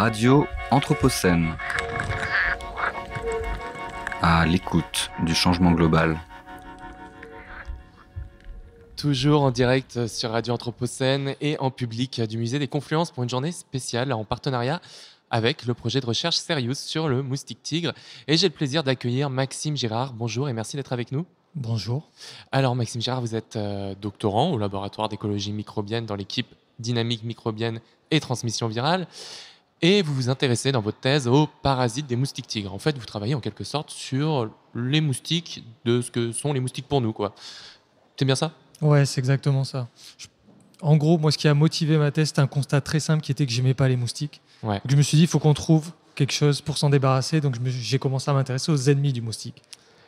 Radio Anthropocène. À l'écoute du changement global. Toujours en direct sur Radio Anthropocène et en public du Musée des Confluences pour une journée spéciale en partenariat avec le projet de recherche Serious sur le moustique tigre. Et j'ai le plaisir d'accueillir Maxime Girard. Bonjour et merci d'être avec nous. Bonjour. Alors Maxime Girard, vous êtes doctorant au laboratoire d'écologie microbienne dans l'équipe dynamique microbienne et transmission virale. Et vous vous intéressez dans votre thèse aux parasites des moustiques tigres. En fait, vous travaillez en quelque sorte sur les moustiques de ce que sont les moustiques pour nous, quoi. C'est bien ça ? Ouais, c'est exactement ça. En gros, moi, ce qui a motivé ma thèse, c'était un constat très simple qui était que j'aimais pas les moustiques. Ouais. Donc, je me suis dit, il faut qu'on trouve quelque chose pour s'en débarrasser. Donc, j'ai commencé à m'intéresser aux ennemis du moustique.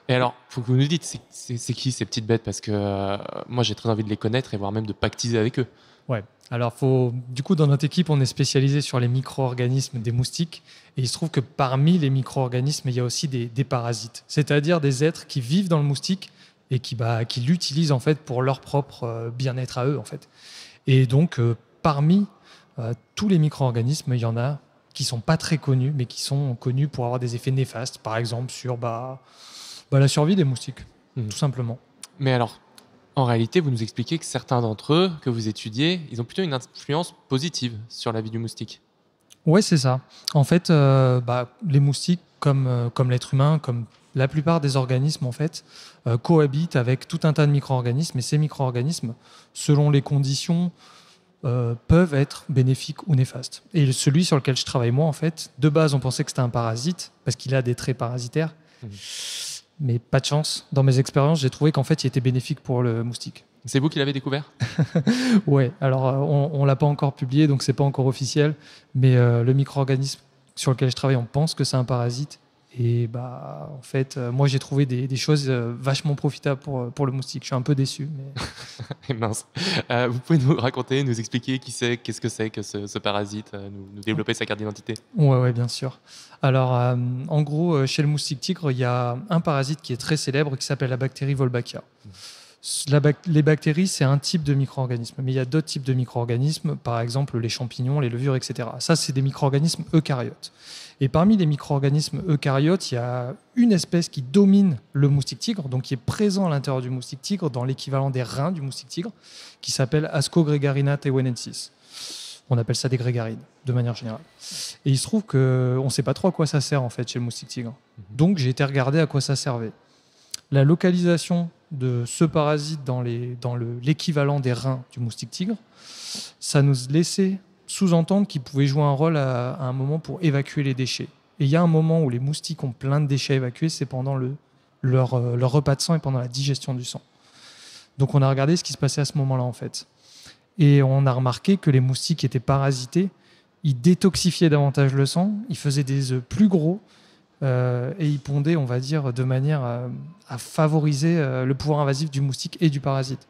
Et alors, il faut que vous nous dites, c'est qui ces petites bêtes ? Parce que moi, j'ai très envie de les connaître et voire même de pactiser avec eux. Ouais. Alors, du coup, dans notre équipe, on est spécialisé sur les micro-organismes des moustiques. Et il se trouve que parmi les micro-organismes, il y a aussi des parasites. C'est-à-dire des êtres qui vivent dans le moustique et qui l'utilisent en fait pour leur propre bien-être à eux, en fait. Et donc, parmi tous les micro-organismes, il y en a qui sont pas très connus, mais qui sont connus pour avoir des effets néfastes, par exemple sur la survie des moustiques, tout simplement. Mais alors, en réalité, vous nous expliquez que certains d'entre eux que vous étudiez, ils ont plutôt une influence positive sur la vie du moustique. Ouais, c'est ça. En fait, les moustiques, comme l'être humain, comme la plupart des organismes, en fait, cohabitent avec tout un tas de micro-organismes. Et ces micro-organismes, selon les conditions, peuvent être bénéfiques ou néfastes. Et celui sur lequel je travaille, moi, en fait, de base, on pensait que c'était un parasite, parce qu'il a des traits parasitaires. Mais pas de chance. Dans mes expériences, j'ai trouvé qu'en fait, il était bénéfique pour le moustique. C'est vous qui l'avez découvert ? Ouais, alors on ne l'a pas encore publié, donc c'est pas encore officiel. Mais le micro-organisme sur lequel je travaille, on pense que c'est un parasite. Et en fait, moi, j'ai trouvé des choses vachement profitables pour le moustique. Je suis un peu déçu. Mais... Mince. Vous pouvez nous raconter, nous expliquer qui c'est, qu'est-ce que c'est que ce parasite, nous développer sa carte d'identité ? Ouais, bien sûr. Alors, en gros, chez le moustique tigre, il y a un parasite qui est très célèbre qui s'appelle la bactérie Wolbachia. Les bactéries, c'est un type de micro-organisme, mais il y a d'autres types de micro-organismes, par exemple les champignons, les levures, etc. Ça, c'est des micro-organismes eucaryotes. Et parmi les micro-organismes eucaryotes, il y a une espèce qui domine le moustique tigre, donc qui est présent à l'intérieur du moustique tigre, dans l'équivalent des reins du moustique tigre, qui s'appelle Ascogregarina taiwanensis. On appelle ça des grégarines, de manière générale. Et il se trouve qu'on ne sait pas trop à quoi ça sert, en fait, chez le moustique tigre. Donc, j'ai été regarder à quoi ça servait. La localisation de ce parasite dans l'équivalent des reins du moustique tigre, ça nous laissait sous-entendre qu'il pouvait jouer un rôle à un moment pour évacuer les déchets. Et il y a un moment où les moustiques ont plein de déchets à évacuer, c'est pendant leur repas de sang et pendant la digestion du sang. Donc on a regardé ce qui se passait à ce moment-là, en fait. Et on a remarqué que les moustiques étaient parasités, ils détoxifiaient davantage le sang, ils faisaient des œufs plus gros, et ils pondaient, on va dire, de manière à favoriser le pouvoir invasif du moustique et du parasite.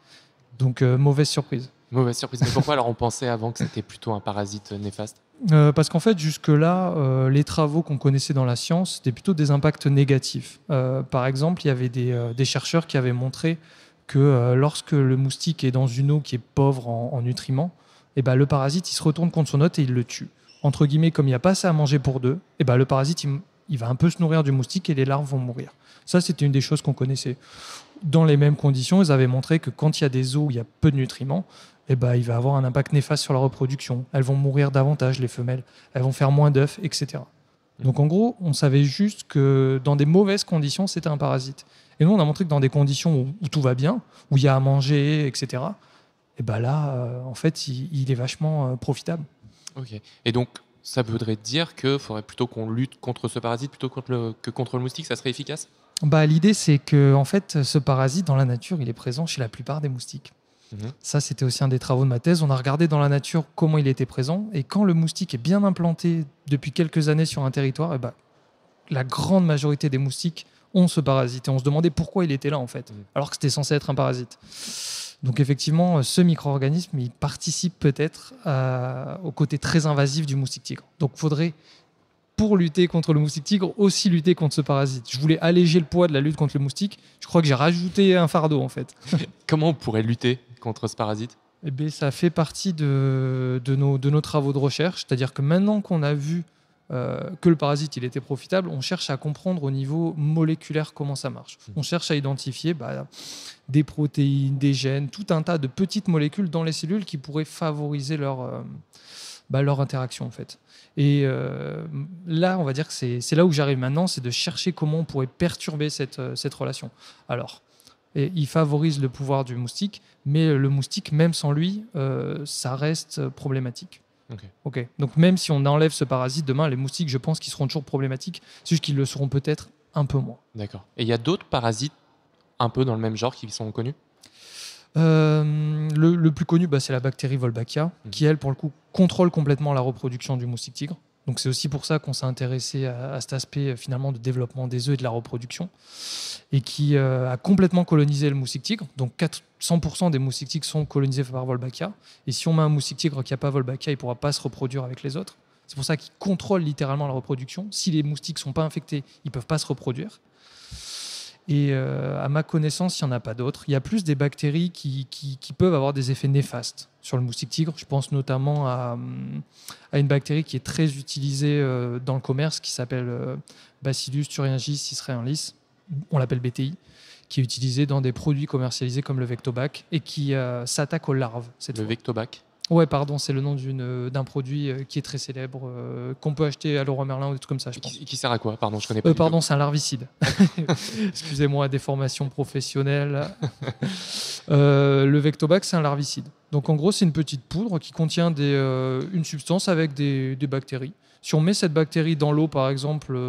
Donc, mauvaise surprise. Mauvaise surprise. Mais pourquoi alors on pensait avant que c'était plutôt un parasite néfaste ? Parce qu'en fait, jusque-là, les travaux qu'on connaissait dans la science, c'était plutôt des impacts négatifs. Par exemple, il y avait des chercheurs qui avaient montré que lorsque le moustique est dans une eau qui est pauvre en nutriments, le parasite il se retourne contre son hôte et il le tue. Entre guillemets, comme il n'y a pas assez à manger pour deux, le parasite il va un peu se nourrir du moustique et les larves vont mourir. Ça, c'était une des choses qu'on connaissait. Dans les mêmes conditions, ils avaient montré que quand il y a des eaux où il y a peu de nutriments, il va avoir un impact néfaste sur la reproduction. Elles vont mourir davantage, les femelles. Elles vont faire moins d'œufs, etc. Donc en gros, on savait juste que dans des mauvaises conditions, c'était un parasite. Et nous, on a montré que dans des conditions où tout va bien, où il y a à manger, etc., en fait, il est vachement profitable. Ok. Et donc, ça voudrait dire qu'il faudrait plutôt qu'on lutte contre ce parasite plutôt que contre le moustique, ça serait efficace ? L'idée, c'est que en fait, ce parasite, dans la nature, il est présent chez la plupart des moustiques. Ça, c'était aussi un des travaux de ma thèse. On a regardé dans la nature comment il était présent. Et quand le moustique est bien implanté depuis quelques années sur un territoire, la grande majorité des moustiques ont ce parasite. Et on se demandait pourquoi il était là, en fait, alors que c'était censé être un parasite. Donc effectivement, ce micro-organisme, il participe peut-être au côté très invasif du moustique tigre. Donc il faudrait, pour lutter contre le moustique tigre, aussi lutter contre ce parasite. Je voulais alléger le poids de la lutte contre le moustique. Je crois que j'ai rajouté un fardeau, en fait. Comment on pourrait lutter contre ce parasite ? Eh bien, ça fait partie de nos travaux de recherche. C'est-à-dire que maintenant qu'on a vu que le parasite il était profitable, on cherche à comprendre au niveau moléculaire comment ça marche. On cherche à identifier des protéines, des gènes, tout un tas de petites molécules dans les cellules qui pourraient favoriser leur interaction en fait. Et là, on va dire que c'est là où j'arrive maintenant, c'est de chercher comment on pourrait perturber cette relation. Alors, il favorise le pouvoir du moustique, mais le moustique, même sans lui, ça reste problématique. Ok. Donc même si on enlève ce parasite, demain, les moustiques, je pense qu'ils seront toujours problématiques, c'est juste qu'ils le seront peut-être un peu moins. D'accord. Et il y a d'autres parasites un peu dans le même genre qui sont connus? Le plus connu, c'est la bactérie Wolbachia, qui, elle, pour le coup, contrôle complètement la reproduction du moustique tigre. Donc c'est aussi pour ça qu'on s'est intéressé à cet aspect finalement de développement des œufs et de la reproduction, et qui a complètement colonisé le moustique tigre. Donc 100% des moustiques tigres sont colonisés par Wolbachia. Et si on met un moustique tigre qui n'a pas Wolbachia, il ne pourra pas se reproduire avec les autres. C'est pour ça qu'ils contrôlent littéralement la reproduction. Si les moustiques ne sont pas infectés, ils ne peuvent pas se reproduire. Et à ma connaissance, il n'y en a pas d'autres. Il y a plus des bactéries qui peuvent avoir des effets néfastes sur le moustique tigre. Je pense notamment à une bactérie qui est très utilisée dans le commerce, qui s'appelle Bacillus thuringiensis ciceranlis, on l'appelle BTI, qui est utilisée dans des produits commercialisés comme le Vectobac et qui s'attaque aux larves. Le Vectobac? Ouais, pardon, c'est le nom d'un produit qui est très célèbre, qu'on peut acheter à Leroy Merlin ou des trucs comme ça, je pense. Qui sert à quoi? Pardon, je connais pas. Pardon, c'est un larvicide. Excusez-moi, des formations professionnelles. Le Vectobac, c'est un larvicide. Donc en gros, c'est une petite poudre qui contient une substance avec des bactéries. Si on met cette bactérie dans l'eau, par exemple,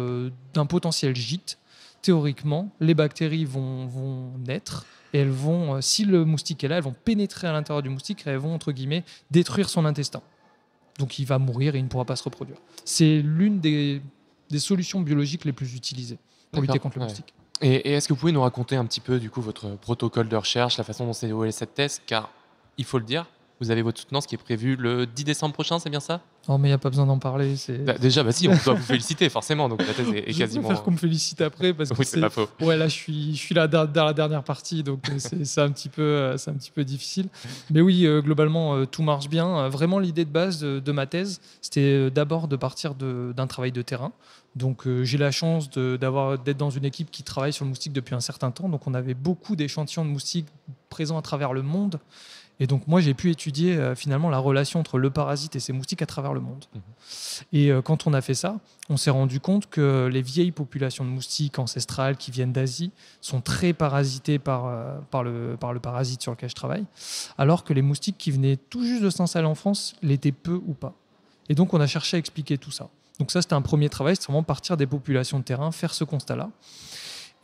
d'un potentiel gîte, théoriquement, les bactéries vont naître. Et elles vont, si le moustique est là, elles vont pénétrer à l'intérieur du moustique et elles vont, entre guillemets, détruire son intestin. Donc il va mourir et il ne pourra pas se reproduire. C'est l'une des solutions biologiques les plus utilisées pour lutter contre le moustique. Et est-ce que vous pouvez nous raconter un petit peu du coup votre protocole de recherche, la façon dont s'est déroulée cette thèse? Car, il faut le dire, vous avez votre soutenance qui est prévue le 10 décembre prochain, c'est bien ça? Oh, mais il n'y a pas besoin d'en parler. Déjà, si, on doit vous féliciter, forcément. Donc la thèse est quasiment. Je vais faire qu'on me félicite après. Parce que oui, c'est pas faux. Ouais, là, je suis là dans la dernière partie, donc c'est un petit peu difficile. Mais oui, globalement, tout marche bien. Vraiment, l'idée de base de ma thèse, c'était d'abord de partir d'un travail de terrain. Donc, j'ai la chance d'être dans une équipe qui travaille sur le moustique depuis un certain temps. Donc, on avait beaucoup d'échantillons de moustiques présents à travers le monde. Et donc, moi, j'ai pu étudier finalement la relation entre le parasite et ses moustiques à travers le monde. Et quand on a fait ça, on s'est rendu compte que les vieilles populations de moustiques ancestrales qui viennent d'Asie sont très parasitées par le parasite sur lequel je travaille, alors que les moustiques qui venaient tout juste de s'installer en France l'étaient peu ou pas. Et donc, on a cherché à expliquer tout ça. Donc ça, c'était un premier travail, c'est vraiment partir des populations de terrain, faire ce constat-là.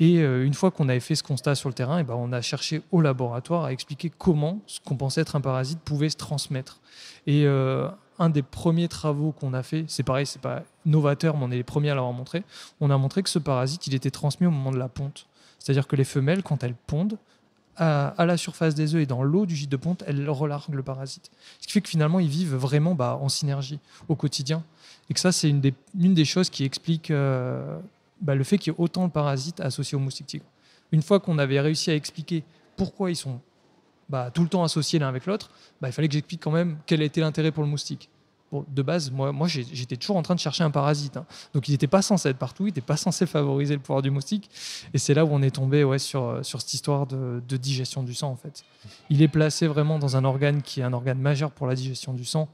Et une fois qu'on avait fait ce constat sur le terrain, on a cherché au laboratoire à expliquer comment ce qu'on pensait être un parasite pouvait se transmettre. Et un des premiers travaux qu'on a fait, c'est pareil, c'est pas novateur, mais on est les premiers à l'avoir montré. On a montré que ce parasite, il était transmis au moment de la ponte. C'est-à-dire que les femelles, quand elles pondent, à la surface des œufs et dans l'eau du gîte de ponte, elles relarguent le parasite. Ce qui fait que finalement, ils vivent vraiment en synergie au quotidien. Et que ça, c'est une des choses qui explique le fait qu'il y ait autant de parasites associés aux moustiques tigres. Une fois qu'on avait réussi à expliquer pourquoi ils sont tout le temps associés l'un avec l'autre, il fallait que j'explique quand même quel était l'intérêt pour le moustique. Bon, de base, moi j'étais toujours en train de chercher un parasite. Donc il n'était pas censé être partout, il n'était pas censé favoriser le pouvoir du moustique. Et c'est là où on est tombé sur cette histoire de digestion du sang, en fait. Il est placé vraiment dans un organe qui est un organe majeur pour la digestion du sang.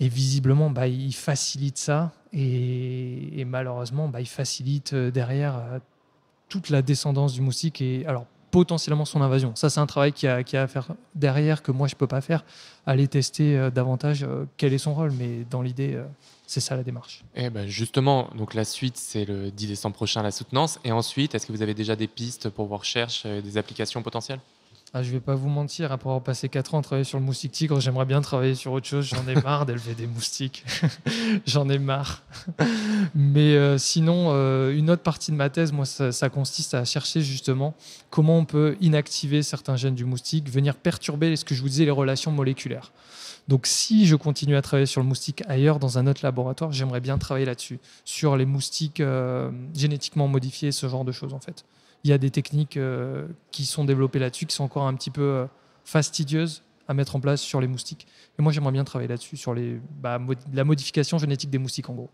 Et visiblement, il facilite ça. Et malheureusement, il facilite derrière toute la descendance du moustique et alors potentiellement son invasion. Ça, c'est un travail qui a à faire derrière que moi, je ne peux pas faire. Aller tester davantage quel est son rôle. Mais dans l'idée, c'est ça la démarche. Et justement, donc la suite, c'est le 10 décembre prochain, la soutenance. Et ensuite, est-ce que vous avez déjà des pistes pour vos recherches, des applications potentielles? Je ne vais pas vous mentir, après avoir passé 4 ans à travailler sur le moustique tigre, j'aimerais bien travailler sur autre chose. J'en ai marre d'élever des moustiques. J'en ai marre. Mais sinon, une autre partie de ma thèse, moi, ça consiste à chercher justement comment on peut inactiver certains gènes du moustique, venir perturber, ce que je vous disais, les relations moléculaires. Donc si je continue à travailler sur le moustique ailleurs, dans un autre laboratoire, j'aimerais bien travailler là-dessus, sur les moustiques génétiquement modifiés, ce genre de choses en fait. Il y a des techniques qui sont développées là-dessus, qui sont encore un petit peu fastidieuses à mettre en place sur les moustiques. Et moi, j'aimerais bien travailler là-dessus, sur la modification génétique des moustiques, en gros.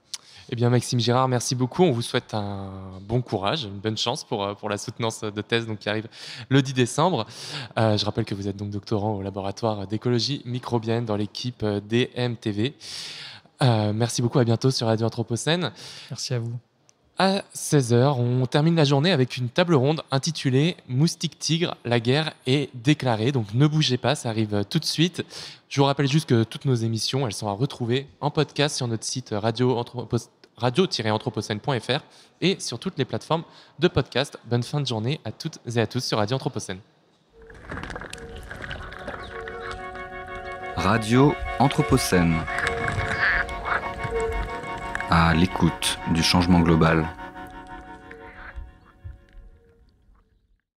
Eh bien, Maxime Girard, merci beaucoup. On vous souhaite un bon courage, une bonne chance pour la soutenance de thèse qui arrive le 10 décembre. Je rappelle que vous êtes donc doctorant au laboratoire d'écologie microbienne dans l'équipe DMTV. Merci beaucoup, à bientôt sur Radio Anthropocène. Merci à vous. À 16h, on termine la journée avec une table ronde intitulée « Moustique tigre, la guerre est déclarée ». Donc ne bougez pas, ça arrive tout de suite. Je vous rappelle juste que toutes nos émissions, elles sont à retrouver en podcast sur notre site radio-anthropocène.fr et sur toutes les plateformes de podcast. Bonne fin de journée à toutes et à tous sur Radio Anthropocène. Radio Anthropocène. À l'écoute du changement global.